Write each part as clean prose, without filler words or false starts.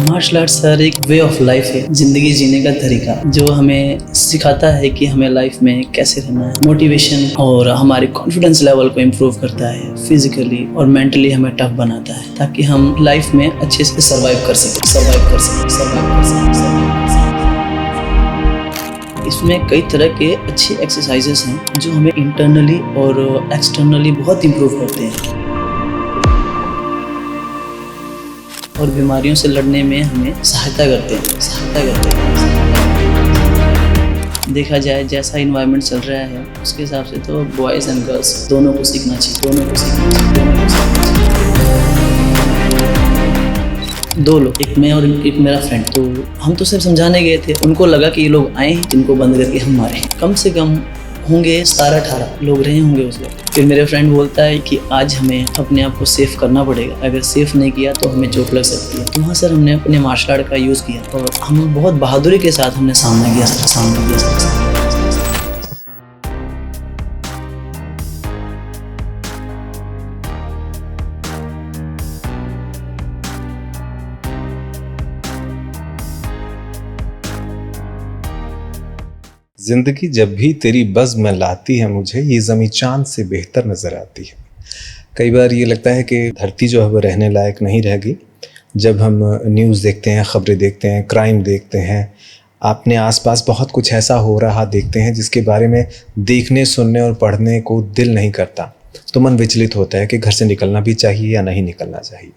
Martial art sir एक way of life है, ज़िंदगी जीने का तरीका जो हमें सिखाता है कि हमें लाइफ में कैसे रहना है। मोटिवेशन और हमारे कॉन्फिडेंस लेवल को इम्प्रूव करता है, फिजिकली और मेंटली हमें टफ बनाता है ताकि हम लाइफ में अच्छे से सर्वाइव कर सकें। इसमें कई तरह के अच्छे एक्सरसाइजेस हैं जो हमें इंटरनली और एक्सटर्नली बहुत इम्प्रूव करते हैं और बीमारियों से लड़ने में हमें सहायता करते हैं। देखा जाए जैसा इन्वायरमेंट चल रहा है उसके हिसाब से तो बॉयज़ एंड गर्ल्स दोनों को सीखना चाहिए। दो लोग, एक मैं और एक मेरा फ्रेंड, तो हम तो सिर्फ समझाने गए थे। उनको लगा कि ये लोग आए हैं जिनको बंद करके हम मारे। कम से कम होंगे 17-18 लोग रहे होंगे उस वक्त। फिर मेरे फ्रेंड बोलता है कि आज हमें अपने आप को सेफ करना पड़ेगा, अगर सेफ नहीं किया तो हमें चोट लग सकती है। तो वहाँ सर हमने अपने मार्शल आर्ट का यूज़ किया और हम बहुत बहादुरी के साथ हमने सामना किया सर। जिंदगी जब भी तेरी बज़्म में लाती है मुझे, ये ज़मीं चांद से बेहतर नज़र आती है। कई बार ये लगता है कि धरती जो है वो रहने लायक नहीं रह गई। जब हम न्यूज़ देखते हैं, ख़बरें देखते हैं, क्राइम देखते हैं, अपने आसपास बहुत कुछ ऐसा हो रहा देखते हैं जिसके बारे में देखने, सुनने और पढ़ने को दिल नहीं करता, तो मन विचलित होता है कि घर से निकलना भी चाहिए या नहीं निकलना चाहिए।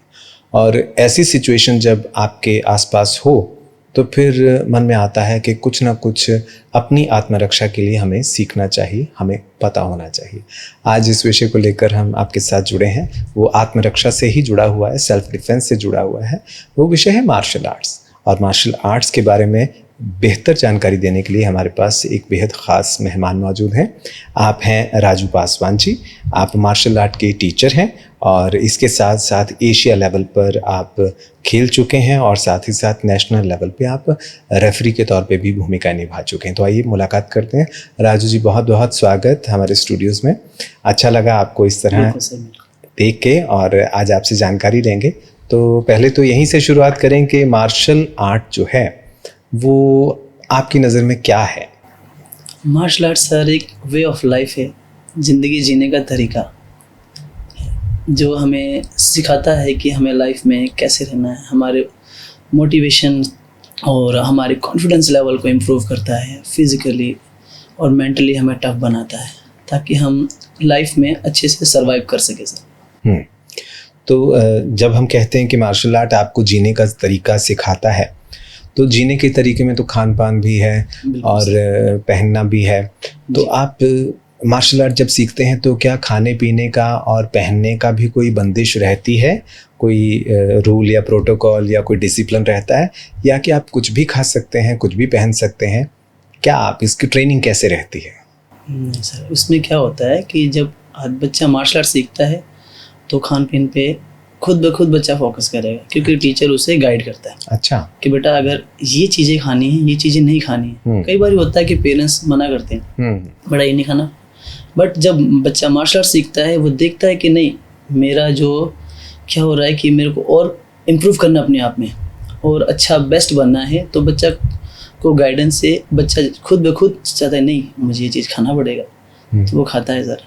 और ऐसी सिचुएशन जब आपके आसपास हो तो फिर मन में आता है कि कुछ ना कुछ अपनी आत्मरक्षा के लिए हमें सीखना चाहिए, हमें पता होना चाहिए। आज इस विषय को लेकर हम आपके साथ जुड़े हैं, वो आत्मरक्षा से ही जुड़ा हुआ है, सेल्फ डिफेंस से जुड़ा हुआ है। वो विषय है मार्शल आर्ट्स। और मार्शल आर्ट्स के बारे में बेहतर जानकारी देने के लिए हमारे पास एक बेहद ख़ास मेहमान मौजूद हैं। आप हैं राजू पासवान जी। आप मार्शल आर्ट के टीचर हैं और इसके साथ साथ एशिया लेवल पर आप खेल चुके हैं और साथ ही साथ नेशनल लेवल पे आप रेफरी के तौर पे भी भूमिका निभा चुके हैं। तो आइए मुलाकात करते हैं। राजू जी, बहुत बहुत स्वागत हमारे स्टूडियोज़ में। अच्छा लगा आपको इस तरह देख के और आज आपसे जानकारी लेंगे। तो पहले तो यहीं से शुरुआत करें कि मार्शल आर्ट जो है वो आपकी नज़र में क्या है? मार्शल आर्ट सर एक वे ऑफ लाइफ है, ज़िंदगी जीने का तरीका जो हमें सिखाता है कि हमें लाइफ में कैसे रहना है। हमारे मोटिवेशन और हमारे कॉन्फिडेंस लेवल को इम्प्रूव करता है, फिज़िकली और मेंटली हमें टफ बनाता है ताकि हम लाइफ में अच्छे से सर्वाइव कर सकें सर। तो जब हम कहते हैं कि मार्शल आर्ट आपको जीने का तरीका सिखाता है, तो जीने के तरीके में तो खान पान भी है और पहनना भी है। तो आप मार्शल आर्ट जब सीखते हैं तो क्या खाने पीने का और पहनने का भी कोई बंदिश रहती है, कोई रूल या प्रोटोकॉल या कोई डिसिप्लिन रहता है, या कि आप कुछ भी खा सकते हैं, कुछ भी पहन सकते हैं? क्या आप इसकी ट्रेनिंग कैसे रहती है? नहीं सर, उसमें क्या होता है कि जब बच्चा मार्शल आर्ट सीखता है तो खान पीन पे खुद ब खुद बच्चा फोकस करेगा क्योंकि टीचर उसे गाइड करता है। अच्छा, कि बेटा अगर ये चीज़ें खानी है, ये चीज़ें नहीं खानी है। कई बार होता है कि पेरेंट्स मना करते हैं, बड़ा ये नहीं खाना, बट जब बच्चा मार्शल आर्ट सीखता है वो देखता है कि नहीं, मेरा जो क्या हो रहा है कि मेरे को और इम्प्रूव करना अपने आप में और अच्छा बेस्ट बनना है, तो बच्चा को गाइडेंस से बच्चा खुद ब खुद चाहता है नहीं मुझे ये चीज़ खाना पड़ेगा, तो वो खाता है सर।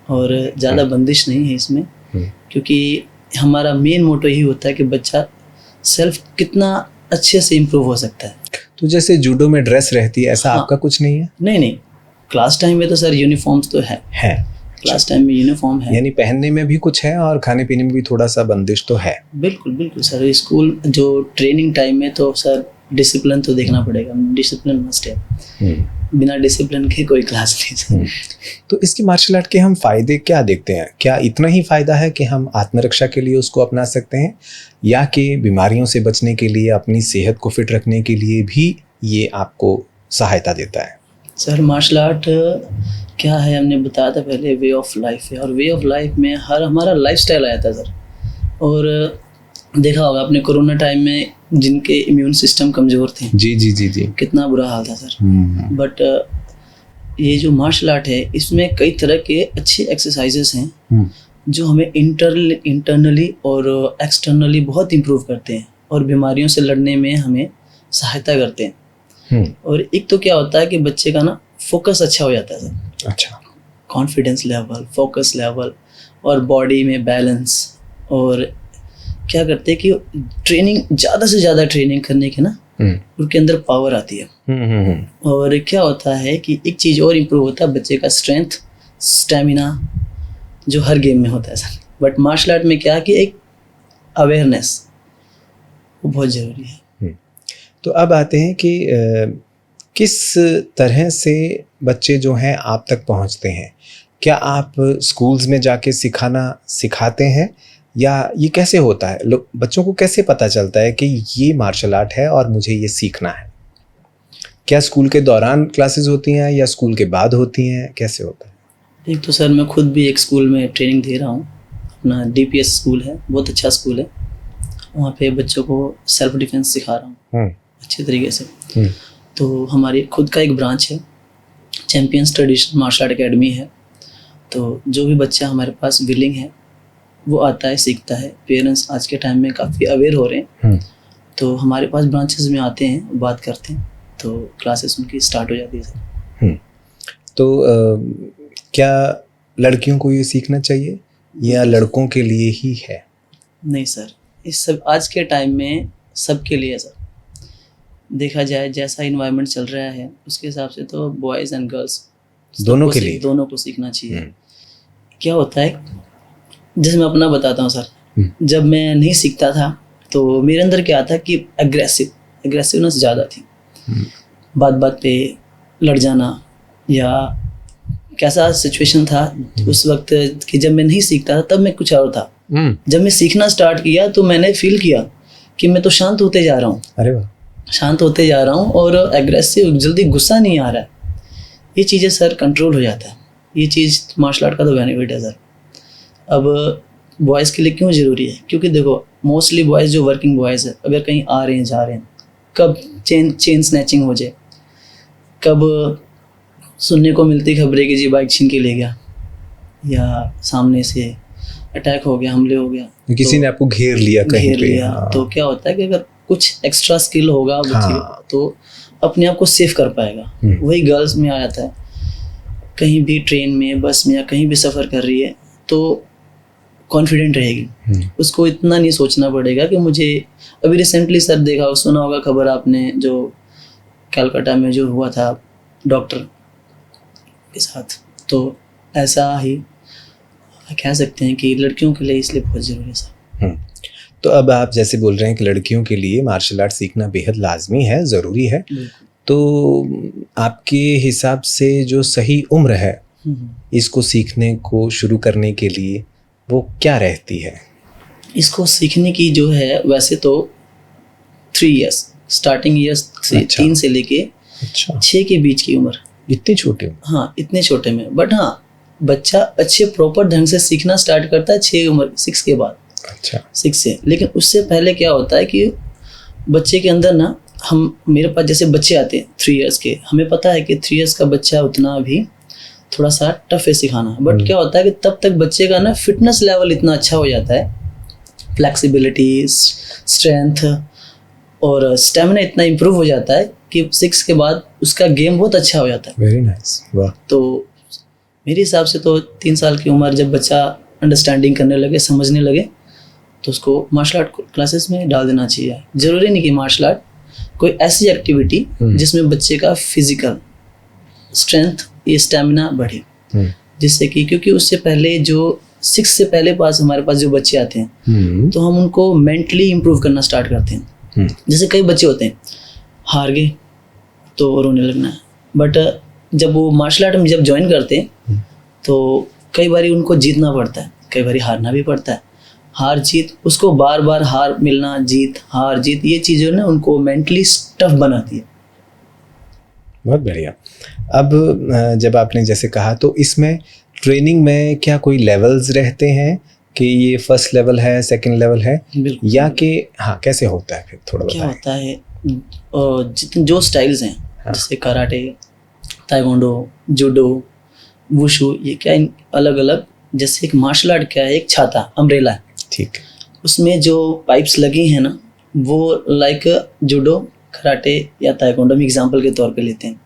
और ज़्यादा बंदिश नहीं है इसमें क्योंकि हमारा मेन मोटो यही होता है कि बच्चा सेल्फ कितना अच्छे से इम्प्रूव हो सकता है। तो जैसे जूडो में ड्रेस रहती है, ऐसा आपका कुछ नहीं है? नहीं, क्लास टाइम में तो सर यूनिफॉर्म्स तो है। क्लास टाइम में यूनिफॉर्म है, यानी पहनने में भी कुछ है और खाने पीने में भी थोड़ा सा बंदिश तो है। बिल्कुल सर। स्कूल जो ट्रेनिंग टाइम में तो सर डिसिप्लिन तो देखना पड़ेगा, डिसिप्लिन मस्ट है। बिना डिसिप्लिन के कोई क्लास नहीं। तो इसकी मार्शल आर्ट के हम फायदे क्या देखते हैं? क्या इतना ही फायदा है कि हम आत्मरक्षा के लिए उसको अपना सकते हैं, या कि बीमारियों से बचने के लिए, अपनी सेहत को फिट रखने के लिए भी ये आपको सहायता देता है? सर मार्शल आर्ट क्या है, हमने बताया था पहले, वे ऑफ लाइफ है। और वे ऑफ लाइफ में हमारा लाइफस्टाइल आया था सर। और देखा होगा आपने कोरोना टाइम में जिनके इम्यून सिस्टम कमज़ोर थे, जी, कितना बुरा हाल था सर। बट ये जो मार्शल आर्ट है इसमें कई तरह के अच्छे एक्सरसाइजेस हैं जो हमें इंटरनली और एक्सटर्नली बहुत इम्प्रूव करते हैं और बीमारियों से लड़ने में हमें सहायता करते हैं। और एक तो क्या होता है कि बच्चे का ना फोकस अच्छा हो जाता है सर। अच्छा। कॉन्फिडेंस लेवल, फोकस लेवल और बॉडी में बैलेंस। और क्या करते हैं कि ट्रेनिंग, ज़्यादा से ज़्यादा ट्रेनिंग करने की ना उनके अंदर पावर आती है। और क्या होता है कि एक चीज़ और इम्प्रूव होता है, बच्चे का स्ट्रेंथ, स्टेमिना, जो हर गेम में होता है सर। बट मार्शल आर्ट में क्या है कि एक अवेयरनेस वो बहुत ज़रूरी है। तो अब आते हैं कि किस तरह से बच्चे जो हैं आप तक पहुंचते हैं? क्या आप स्कूल्स में जाके सिखाते हैं या ये कैसे होता है? बच्चों को कैसे पता चलता है कि ये मार्शल आर्ट है और मुझे ये सीखना है? क्या स्कूल के दौरान क्लासेस होती हैं या स्कूल के बाद होती हैं, कैसे होता है? एक तो सर मैं खुद भी एक स्कूल में ट्रेनिंग दे रहा हूँ, अपना DPS स्कूल है, बहुत अच्छा स्कूल है। वहाँ पे बच्चों को सेल्फ डिफेंस सिखा रहा हूँ अच्छे तरीके से। तो हमारी खुद का एक ब्रांच है, champions traditional martial art academy है। तो जो भी बच्चा हमारे पास विलिंग है वो आता है, सीखता है। पेरेंट्स आज के टाइम में काफ़ी अवेयर हो रहे हैं, तो हमारे पास ब्रांचेस में आते हैं, बात करते हैं, तो क्लासेस उनकी स्टार्ट हो जाती है सर। तो क्या लड़कियों को ये सीखना चाहिए या लड़कों के लिए ही है? नहीं सर, इस सब आज के टाइम में सबके लिए सर। देखा जाए जैसा इन्वायरमेंट चल रहा है उसके हिसाब से तो बॉयज़ एंड गर्ल्स दोनों के लिए, दोनों को सीखना चाहिए। क्या होता है, जैसे मैं अपना बताता हूँ सर, जब मैं नहीं सीखता था तो मेरे अंदर क्या था कि एग्रेसिवनेस ज़्यादा थी। बात बात पे लड़ जाना, या कैसा सिचुएशन था उस वक्त कि जब मैं नहीं सीखता था तब मैं कुछ और था। जब मैं सीखना स्टार्ट किया तो मैंने फील किया कि मैं तो शांत होते जा रहा हूँ। अरे वाह, शांत होते जा रहा हूँ और एग्रेसिव, जल्दी गुस्सा नहीं आ रहा है। ये चीज़ें सर कंट्रोल हो जाता है। ये चीज़ मार्शल आर्ट का तो बेनिफिट है सर। अब बॉयज़ के लिए क्यों ज़रूरी है? क्योंकि देखो मोस्टली बॉयज़ जो वर्किंग बॉयज़ है, अगर कहीं आ रहे हैं जा रहे हैं, कब चेन स्नैचिंग हो जाए, कब सुनने को मिलती खबरें कि जी बाइक छीन के ले गया, या सामने से अटैक हो गया, हमले हो गया, किसी ने आपको घेर लिया कहीं पे। हाँ। तो क्या होता है कि अगर कुछ एक्स्ट्रा स्किल होगा बच्चे तो अपने आप को सेफ कर पाएगा। वही गर्ल्स में आ जाता है, कहीं भी ट्रेन में, बस में या कहीं भी सफ़र कर रही है तो कॉन्फिडेंट रहेगी। उसको इतना नहीं सोचना पड़ेगा कि मुझे, अभी रिसेंटली सर देखा सुना होगा खबर आपने, जो कलकत्ता में जो हुआ था डॉक्टर के साथ, तो ऐसा ही कह सकते हैं कि लड़कियों के लिए इसलिए बहुत ज़रूरी है सर। तो अब आप जैसे बोल रहे हैं कि लड़कियों के लिए मार्शल आर्ट सीखना बेहद लाजमी है, ज़रूरी है, तो आपके हिसाब से जो सही उम्र है इसको सीखने को शुरू करने के लिए वो क्या रहती है? इसको सीखने की जो है वैसे तो 3 इयर्स, स्टार्टिंग ईयर्स 3 से लेके 6 के बीच की उम्र। इतने छोटे? हाँ, इतने छोटे में। बट हाँ, बच्चा अच्छे प्रॉपर ढंग से सीखना स्टार्ट करता है 6 के बाद। अच्छा, 6 से। लेकिन उससे पहले क्या होता है कि बच्चे के अंदर ना, मेरे पास जैसे बच्चे आते हैं 3 इयर्स के, हमें पता है कि 3 इयर्स का बच्चा उतना भी थोड़ा सा टफ है सिखाना। बट क्या होता है कि तब तक बच्चे का ना फिटनेस लेवल इतना अच्छा हो जाता है, फ्लेक्सिबिलिटी, स्ट्रेंथ और स्टेमिना इतना इम्प्रूव हो जाता है कि 6 के बाद उसका गेम बहुत अच्छा हो जाता है। वेरी नाइस, वाह। तो मेरे हिसाब से तो 3 साल की उम्र जब बच्चा अंडरस्टैंडिंग करने लगे, समझने लगे, तो उसको मार्शल आर्ट क्लासेस में डाल देना चाहिए। ज़रूरी नहीं कि मार्शल आर्ट, कोई ऐसी एक्टिविटी जिसमें बच्चे का फिजिकल स्ट्रेंथ, ये स्टेमिना बढ़े, जिससे कि, क्योंकि उससे पहले जो 6 से पहले पास हमारे पास जो बच्चे आते हैं तो हम उनको मेंटली इम्प्रूव करना स्टार्ट करते हैं। जैसे कई बच्चे होते हैं हार गए तो रोने लगना है, बट जब वो मार्शल आर्ट में जब ज्वाइन करते हैं तो कई बार उनको जीतना पड़ता है, कई बार हारना भी पड़ता है। हार जीत, उसको बार बार हार मिलना, जीत हार जीत, ये चीज़ें ना उनको मेंटली टफ बनाती है। बहुत बढ़िया। अब जब आपने जैसे कहा, तो इसमें ट्रेनिंग में क्या कोई लेवल्स रहते हैं कि ये फर्स्ट लेवल है, सेकंड लेवल है, या कि हाँ कैसे होता है फिर थोड़ा क्या होता है, जितने जो स्टाइल्स हैं, जैसे कराटे, ताइक्वांडो, जूडो, वुशु, ये क्या अलग अलग, जैसे एक मार्शल आर्ट क्या है, एक छाता, अम्ब्रेला है, ठीक है, उसमें जो पाइप्स लगी हैं ना, वो लाइक जूडो, कराटे या ताइक्वांडो में एग्जांपल के तौर पे लेते हैं,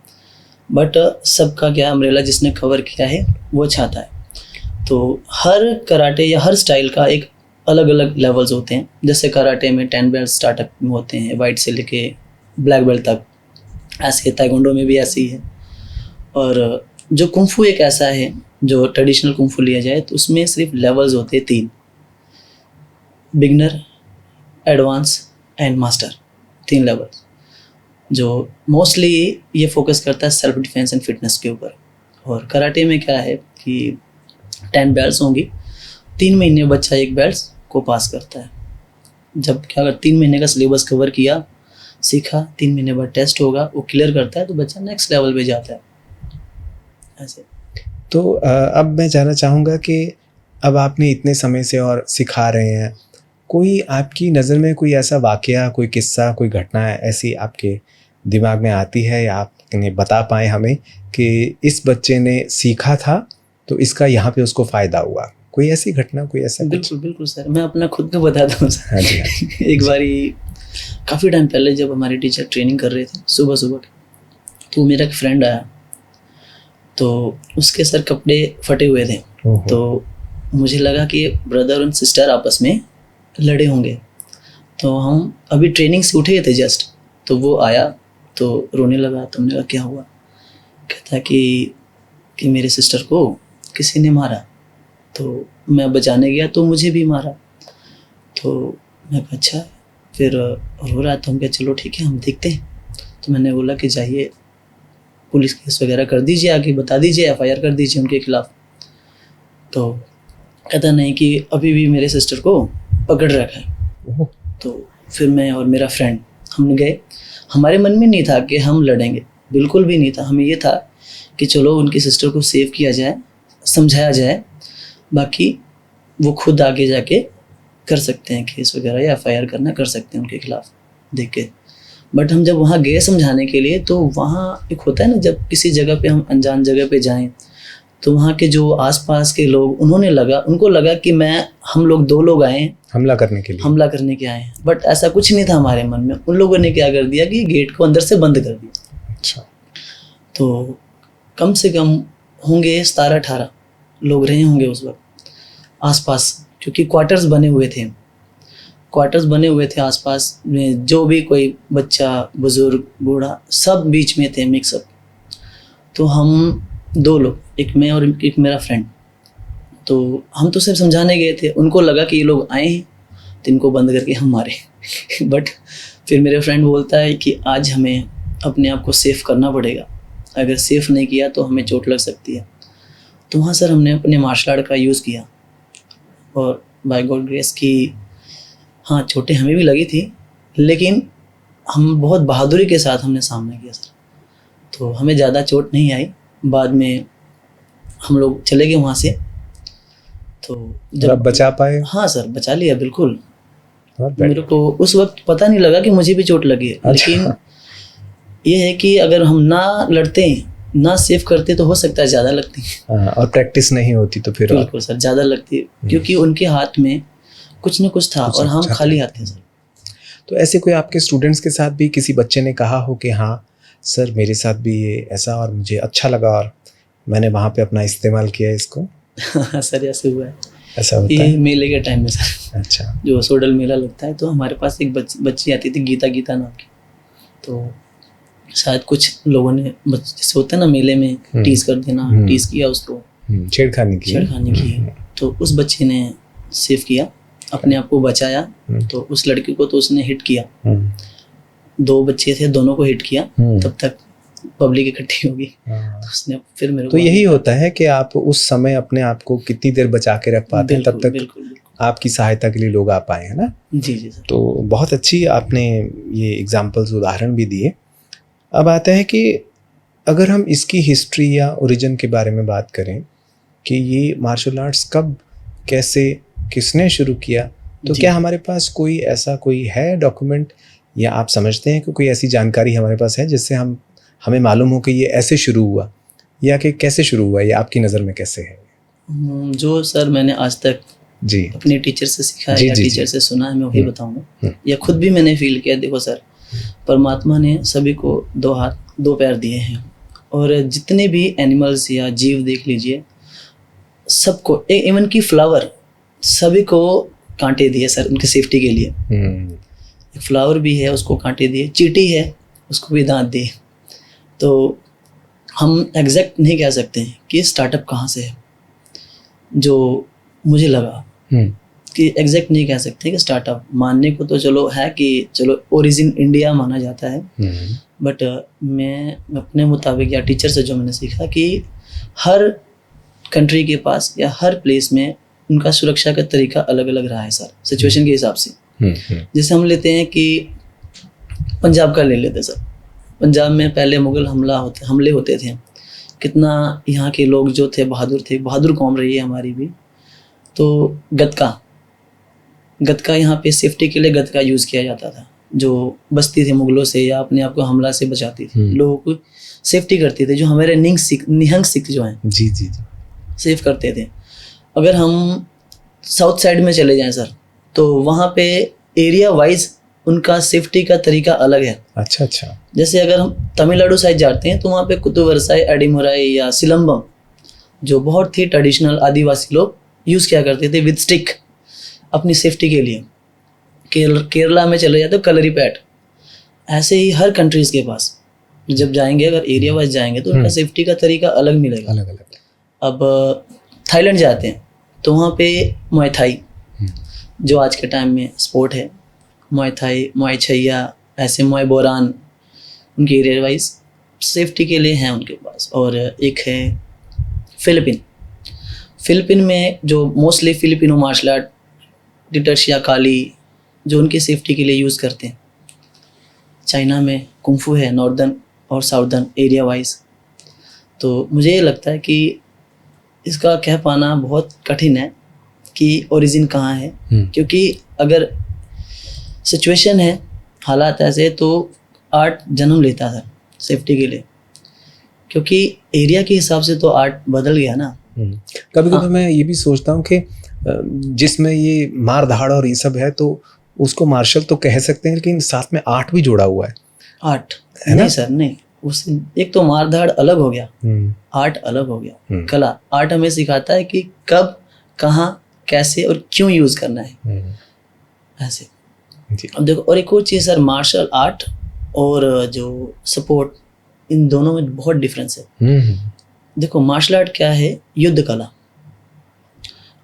बट सबका क्या अम्ब्रेला जिसने कवर किया है वो चाहता है। तो हर कराटे या हर स्टाइल का एक अलग अलग लेवल्स होते हैं। जैसे कराटे में 10 बेल्ट स्टार्टअप में होते हैं, वाइट से लेके ब्लैक बेल्ट तक, ऐसे ताइक्वांडो में भी ऐसे ही है। और जो कुंफू एक ऐसा है जो ट्रेडिशनल कुंफू लिया जाए तो उसमें सिर्फ लेवल्स होते हैं 3, beginner, advance and master, 3 level, जो मोस्टली ये फोकस करता है सेल्फ डिफेंस एंड फिटनेस के ऊपर। और कराटे में क्या है कि 10 बेल्ट्स होंगी, 3 महीने बच्चा एक बेल्ट्स को पास करता है। जब क्या अगर 3 महीने का सिलेबस कवर किया, सीखा, 3 महीने बाद टेस्ट होगा, वो क्लियर करता है तो बच्चा नेक्स्ट लेवल पे जाता है ऐसे। तो अब मैं जानना चाहूँगा कि अब आपने इतने समय से और सिखा रहे हैं, कोई आपकी नज़र में कोई ऐसा वाक़या, कोई किस्सा, कोई घटना ऐसी आपके दिमाग में आती है या आपने बता पाएँ हमें कि इस बच्चे ने सीखा था तो इसका यहाँ पे उसको फ़ायदा हुआ? कोई ऐसी घटना, कोई ऐसा? बिल्कुल बिल्कुल सर, मैं अपना खुद का बताता हूँ सर। हाँ जी, हाँ जी। एक बारी काफ़ी टाइम पहले जब हमारे टीचर ट्रेनिंग कर रहे थे सुबह सुबह, तो मेरा एक फ्रेंड आया, तो उसके सर कपड़े फटे हुए थे। तो मुझे लगा कि ब्रदर और सिस्टर आपस में लड़े होंगे। तो हम अभी ट्रेनिंग से उठे थे जस्ट, तो वो आया तो रोने लगा। तो हमने कहा क्या हुआ? कहता कि मेरे सिस्टर को किसी ने मारा, तो मैं बचाने गया तो मुझे भी मारा। तो मैं कहा अच्छा, फिर रो रहा। तो हम कहा चलो ठीक है हम देखते हैं। तो मैंने बोला कि जाइए पुलिस केस वगैरह कर दीजिए, आगे बता दीजिए, FIR कर दीजिए उनके खिलाफ। तो कहता नहीं कि अभी भी मेरे सिस्टर को पकड़ रखा है। तो फिर मैं और मेरा फ्रेंड हमने गए। हमारे मन में नहीं था कि हम लड़ेंगे, बिल्कुल भी नहीं था। हमें ये था कि चलो उनकी सिस्टर को सेव किया जाए, समझाया जाए, बाकी वो खुद आगे जाके कर सकते हैं केस वगैरह या FIR करना कर सकते हैं उनके खिलाफ देख के। बट हम जब वहाँ गए समझाने के लिए, तो वहाँ एक होता है ना, जब किसी जगह पे हम अनजान जगह पे जाएं तो वहाँ के जो आसपास के लोग, उनको लगा कि हम लोग 2 लोग आए हैं हमला करने के आए हैं। बट ऐसा कुछ नहीं था हमारे मन में। उन लोगों ने क्या कर दिया कि गेट को अंदर से बंद कर दिया। अच्छा। तो कम से कम होंगे 17-18 लोग रहे होंगे उस वक्त आसपास, क्योंकि क्वार्टर्स बने हुए थे आसपास में। जो भी कोई बच्चा, बुजुर्ग, बूढ़ा, सब बीच में थे, मिक्सअप। तो हम 2 लोग, एक मैं और एक मेरा फ्रेंड, तो हम तो सिर्फ समझाने गए थे। उनको लगा कि ये लोग आए हैं तो इनको बंद करके हम मारे। बट फिर मेरे फ्रेंड बोलता है कि आज हमें अपने आप को सेफ करना पड़ेगा, अगर सेफ नहीं किया तो हमें चोट लग सकती है। तो वहाँ सर हमने अपने मार्शल आर्ट का यूज़ किया और बाय गॉड ग्रेस की हाँ चोटें हमें भी लगी थी, लेकिन हम बहुत बहादुरी के साथ हमने सामना किया सर। तो हमें ज़्यादा चोट नहीं आई। बाद में हम लोग चले गए वहाँ से। तो जब आप बचा पाए? हाँ सर, बचा लिया बिल्कुल। मेरे को उस वक्त पता नहीं लगा कि मुझे भी चोट लगी है। अच्छा। लेकिन ये है कि अगर हम ना लड़ते, ना सेफ करते तो हो सकता है ज़्यादा लगती। और प्रैक्टिस नहीं होती तो फिर बिल्कुल सर ज़्यादा लगती, क्योंकि उनके हाथ में कुछ न कुछ था और हम खाली हाथ थे सर। तो ऐसे कोई आपके स्टूडेंट्स के साथ भी किसी बच्चे ने कहा हो कि हाँ सर मेरे साथ भी ये ऐसा और मुझे अच्छा लगा और मैंने वहाँ पे अपना इस्तेमाल किया इसको? सर ऐसे हुआ है। ऐसा होता ये है? मेले के टाइम में सर, अच्छा। जो सोडल मेला लगता है, तो हमारे पास एक बच्ची आती थी, गीता नाम की। तो शायद कुछ लोगों ने जैसे होता है ना मेले में टीज कर देना, टीज किया उसको, छेड़खानी की। तो उस बच्चे ने सेव किया, अपने आप को बचाया। तो उस लड़की को तो उसने हिट किया, 2 बच्चे थे, दोनों को हिट किया। तब तक पब्लिक इकट्ठी होगी, तो उसने फिर मेरे को। तो यही होता है कि आप उस समय अपने आप को कितनी देर बचा के रख पाते हैं, तब तक बिल्कुल। आपकी सहायता के लिए लोग आ पाए, है ना? जी सर। तो बहुत अच्छी आपने ये एग्जाम्पल्स, उदाहरण भी दिए। अब आता है कि अगर हम इसकी हिस्ट्री या ओरिजिन के बारे में बात करें कि ये मार्शल आर्ट्स कब, कैसे, किसने शुरू किया, तो क्या हमारे पास कोई ऐसा कोई है डॉक्यूमेंट, या आप समझते हैं कि कोई ऐसी जानकारी हमारे पास है जिससे हमें मालूम हो कि ये ऐसे शुरू हुआ, या कि कैसे शुरू हुआ, या आपकी नज़र में कैसे है? जो सर मैंने आज तक जी अपने टीचर से सीखा है जी, या जी, टीचर जी। से सुना है, मैं वही बताऊंगा। या खुद भी मैंने फील किया। देखो सर, परमात्मा ने सभी को 2 हाथ 2 पैर दिए हैं, और जितने भी एनिमल्स या जीव देख लीजिए, सबको, इवन की फ्लावर, सभी को कांटे दिए सर उनकी सेफ्टी के लिए। एक फ्लावर भी है, उसको कांटे दिए। चींटी है, उसको भी दांत दिए। तो हम एग्जैक्ट नहीं कह सकते हैं कि स्टार्टअप कहाँ से है। जो मुझे लगा कि एग्जैक्ट नहीं कह सकते कि स्टार्टअप, मानने को तो चलो है कि चलो ओरिजिन इंडिया माना जाता है, बट मैं अपने मुताबिक या टीचर से जो मैंने सीखा कि हर कंट्री के पास या हर प्लेस में उनका सुरक्षा का तरीका अलग अलग रहा है सर, सिचुएशन के हिसाब से। जैसे हम लेते हैं कि पंजाब का ले लेते हैं सर। पंजाब में पहले मुगल हमले होते थे। कितना यहाँ के लोग जो थे बहादुर थे, बहादुर कौम रही है हमारी भी। तो गतका यहाँ पे सेफ्टी के लिए गतका यूज़ किया जाता था, जो बचती थी मुगलों से या अपने आप को हमला से बचाती थी, लोगों को सेफ्टी करती थी। जो हमारे निहंग सिख जो हैं, जी जी जी, सेफ करते थे। अगर हम साउथ साइड में चले जाएं सर, तो वहाँ पे एरिया वाइज उनका सेफ्टी का तरीका अलग है। अच्छा अच्छा। जैसे अगर हम तमिलनाडु साइड जाते हैं तो वहाँ पे कुतुवरसाई, अडीमुराई या सिलंबम, जो बहुत ही ट्रेडिशनल आदिवासी लोग यूज़ किया करते थे विद स्टिक अपनी सेफ्टी के लिए। केरला में चले जाते हो कलरीपैट। ऐसे ही हर कंट्रीज़ के पास जब जाएंगे, अगर एरिया वाइज जाएंगे तो उनका सेफ्टी का तरीका अलग मिलेगा, अलग अलग। अब थाईलैंड जाते हैं तो वहाँ पे मुआय थाई, जो आज के टाइम में स्पोर्ट है, मुआय थाई, मुआय छैया, ऐसे मुआय बोरान, उनके एरिया वाइज सेफ्टी के लिए हैं उनके पास। और एक है फिलिपिन में जो मोस्टली फिलिपिनो मार्शल आर्ट, डिटर्शिया काली, जो उनकी सेफ्टी के लिए यूज़ करते हैं। चाइना में कुंफू है, नॉर्दर्न और साउदर्न एरिया वाइज। तो मुझे ये लगता है कि इसका कह पाना बहुत कठिन है कि ओरिजिन कहाँ है, क्योंकि अगर सिचुएशन है, हालात ऐसे, तो आर्ट जन्म लेता था सेफ्टी के लिए, क्योंकि एरिया के हिसाब से तो आर्ट बदल गया ना। कभी कभी मैं ये भी सोचता हूँ कि जिसमें ये मार धाड़ और ये सब है तो उसको मार्शल तो कह सकते हैं, लेकिन साथ में आर्ट भी जुड़ा हुआ है। आर्ट नहीं सर, नहीं, उस एक तो मार धाड़ अलग हो गया, आर्ट अलग हो गया। कला, आर्ट हमें सिखाता है कि कब, कहाँ, कैसे और क्यों यूज करना है, ऐसे। अब देखो, और एक और चीज़ सर, मार्शल आर्ट और जो सपोर्ट, इन दोनों में बहुत डिफरेंस है। देखो, मार्शल आर्ट क्या है, युद्ध कला,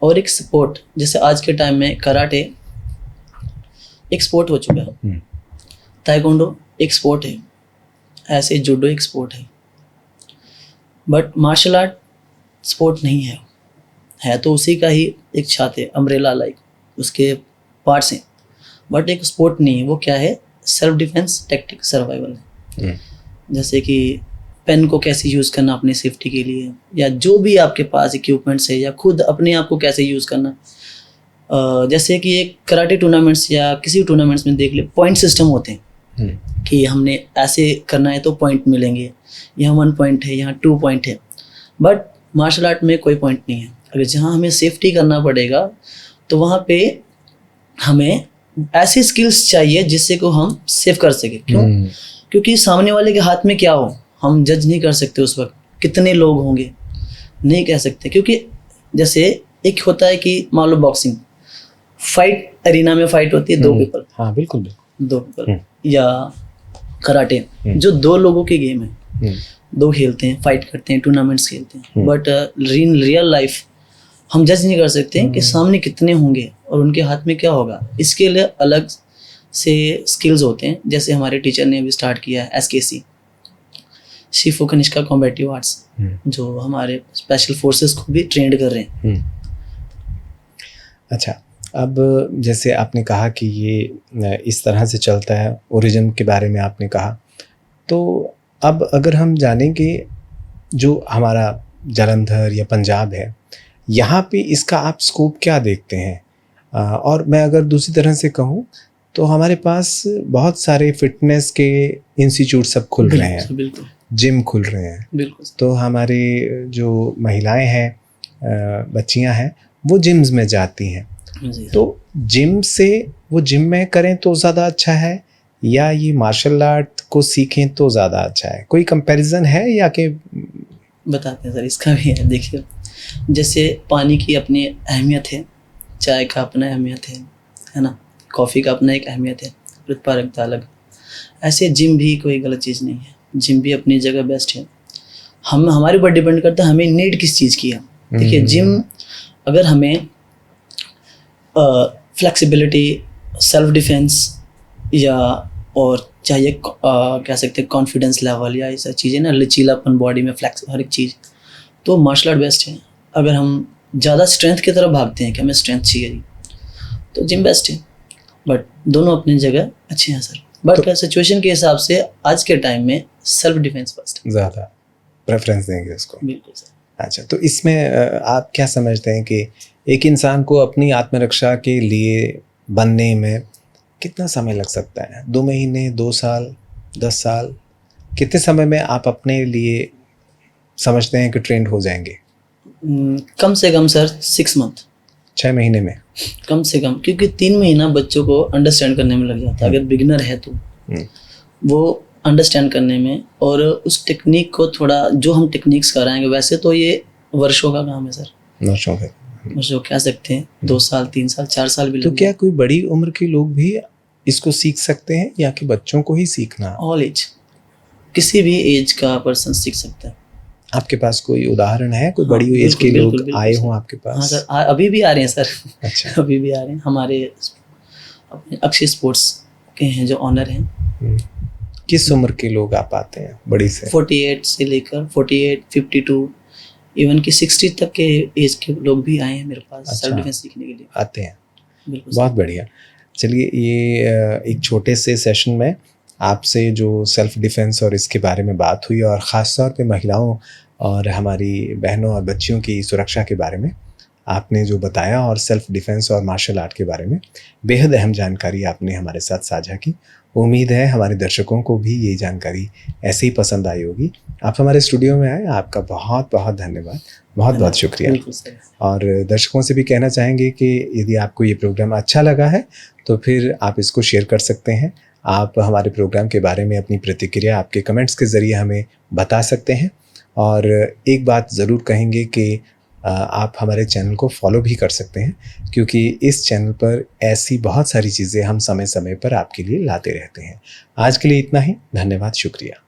और एक सपोर्ट, जैसे आज के टाइम में कराटे एक स्पोर्ट हो चुका है, ताइक्वांडो एक स्पोर्ट है, ऐसे जूडो एक स्पोर्ट है। बट मार्शल आर्ट स्पोर्ट नहीं है तो उसी का ही एक छात है, अम्ब्रेला लाइक, उसके पार्ट्स हैं, बट एक स्पोर्ट नहीं है। वो क्या है, सेल्फ डिफेंस टेक्टिक, सर्वाइवल है। जैसे कि पेन को कैसे यूज़ करना अपनी सेफ्टी के लिए, या जो भी आपके पास इक्विपमेंट्स है, या खुद अपने आप को कैसे यूज़ करना। जैसे कि एक कराटे टूर्नामेंट्स या किसी टूर्नामेंट्स में देख ले, पॉइंट सिस्टम होते हैं कि हमने ऐसे करना है तो पॉइंट मिलेंगे, यहाँ 1 पॉइंट है, यहाँ 2 पॉइंट है। बट मार्शल आर्ट में कोई पॉइंट नहीं है। अगर जहाँ हमें सेफ्टी करना पड़ेगा तो वहाँ पे हमें ऐसी स्किल्स चाहिए जिससे को हम सेव कर सके। क्यों? क्योंकि सामने वाले के हाथ में क्या हो हम जज नहीं कर सकते, उस वक्त कितने लोग होंगे नहीं कह सकते। क्योंकि जैसे एक होता है कि मान लो बॉक्सिंग फाइट, एरिना में फाइट होती है 2 पीपल, हाँ बिल्कुल 2 पीपल, या कराटे जो 2 लोगों की गेम है, 2 खेलते हैं, फाइट करते हैं, टूर्नामेंट्स खेलते हैं। बट इन रियल लाइफ हम जज नहीं कर सकते कि सामने कितने होंगे और उनके हाथ में क्या होगा। इसके लिए अलग से स्किल्स होते हैं। जैसे हमारे टीचर ने अभी स्टार्ट किया है SKC, शिफु कनिष्का कॉम्बैटिव आर्ट्स, जो हमारे स्पेशल फोर्सेस को भी ट्रेंड कर रहे हैं। अच्छा, अब जैसे आपने कहा कि ये इस तरह से चलता है, ओरिजिन के बारे में आपने कहा, तो अब अगर हम जानें कि जो हमारा जालंधर या पंजाब है, यहाँ पे इसका आप स्कोप क्या देखते हैं? और मैं अगर दूसरी तरह से कहूँ तो हमारे पास बहुत सारे फिटनेस के इंस्टीट्यूट सब खुल रहे हैं, बिल्कुल, जिम खुल रहे हैं, बिल्कुल। तो हमारे जो महिलाएं हैं, बच्चियां हैं, वो जिम्स में जाती हैं। तो जिम से वो जिम में करें तो ज़्यादा अच्छा है या ये मार्शल आर्ट को सीखें तो ज़्यादा अच्छा है? कोई कंपैरिजन है या कि? बताते हैं सर, इसका भी है। देखिए, जैसे पानी की अपनी अहमियत है, चाय का अपना अहमियत है ना, कॉफ़ी का अपना एक अहमियत है, उत्पादकता अलग। ऐसे जिम भी कोई गलत चीज़ नहीं है, जिम भी अपनी जगह बेस्ट है। हम हमारे ऊपर डिपेंड करता है हमें नीड किस चीज़ की है। देखिए, जिम अगर हमें फ्लेक्सिबिलिटी, सेल्फ डिफेंस या और चाहिए कह सकते हैं कॉन्फिडेंस लेवल या ऐसा चीज़ें ना, लचीलापन बॉडी में, फ्लैक्स, हर एक चीज़, तो मार्शल आर्ट बेस्ट है। अगर हम ज़्यादा स्ट्रेंथ की तरफ भागते हैं कि हमें स्ट्रेंथ चाहिए तो जिम बेस्ट है। बट दोनों अपनी जगह अच्छे हैं सर। बट तो सिचुएशन के हिसाब से आज के टाइम में सेल्फ डिफेंस फर्स्ट ज़्यादा प्रेफरेंस देंगे उसको। बिल्कुल सर। अच्छा, तो इसमें आप क्या समझते हैं कि एक इंसान को अपनी आत्मरक्षा के लिए बनने में कितना समय लग सकता है? 2 महीने, 2 साल, 10 साल? कितने समय में आप अपने लिए समझते हैं कि ट्रेंड हो जाएंगे? कम से कम सर 6 मंथ, 6 महीने में कम से कम, क्योंकि 3 महीना बच्चों को अंडरस्टैंड करने में लग जाता है। अगर बिगिनर है तो वो अंडरस्टैंड करने में, और उस टेक्निक को थोड़ा, जो हम टेक्निक्स कराएंगे, वैसे तो ये वर्षों का काम है सर, वर्षों कह सकते हैं, 2 साल, 3 साल, 4 साल भी। तो क्या कोई बड़ी उम्र के लोग भी इसको सीख सकते हैं या कि बच्चों को ही सीखना? ऑल एज, किसी भी एज का पर्सन सीख सकता है। आपके पास कोई उदाहरण है, कोई बड़ी एज के लोग आए हों आपके पास? हाँ सर, अभी भी आ रहे हैं सर। अच्छा। अभी भी आ रहे हैं। हमारे अपने अक्षय स्पोर्ट्स के हैं जो ऑनर हैं। किस उम्र के लोग आप आते हैं बड़ी से? 48 से लेकर 48, 52, इवन कि 60 तक के एज के लोग भी आए हैं मेरे पास। अच्छा। सेल्फ डिफेंस सीखने के लिए आते हैं। बिल्कुल, बहुत बढ़िया। चलिए, ये एक छोटे से सेशन में आपसे जो सेल्फ डिफेंस और इसके बारे में बात हुई, और ख़ास तौर पे महिलाओं और हमारी बहनों और बच्चियों की सुरक्षा के बारे में आपने जो बताया, और सेल्फ डिफेंस और मार्शल आर्ट के बारे में बेहद अहम जानकारी आपने हमारे साथ साझा की। उम्मीद है हमारे दर्शकों को भी ये जानकारी ऐसे ही पसंद आई होगी। आप हमारे स्टूडियो में आए, आपका बहुत बहुत धन्यवाद, बहुत बहुत शुक्रिया। और दर्शकों से भी कहना चाहेंगे कि यदि आपको ये प्रोग्राम अच्छा लगा है तो फिर आप इसको शेयर कर सकते हैं। आप हमारे प्रोग्राम के बारे में अपनी प्रतिक्रिया आपके कमेंट्स के ज़रिए हमें बता सकते हैं। और एक बात ज़रूर कहेंगे कि आप हमारे चैनल को फॉलो भी कर सकते हैं, क्योंकि इस चैनल पर ऐसी बहुत सारी चीज़ें हम समय समय पर आपके लिए लाते रहते हैं। आज के लिए इतना ही। धन्यवाद, शुक्रिया।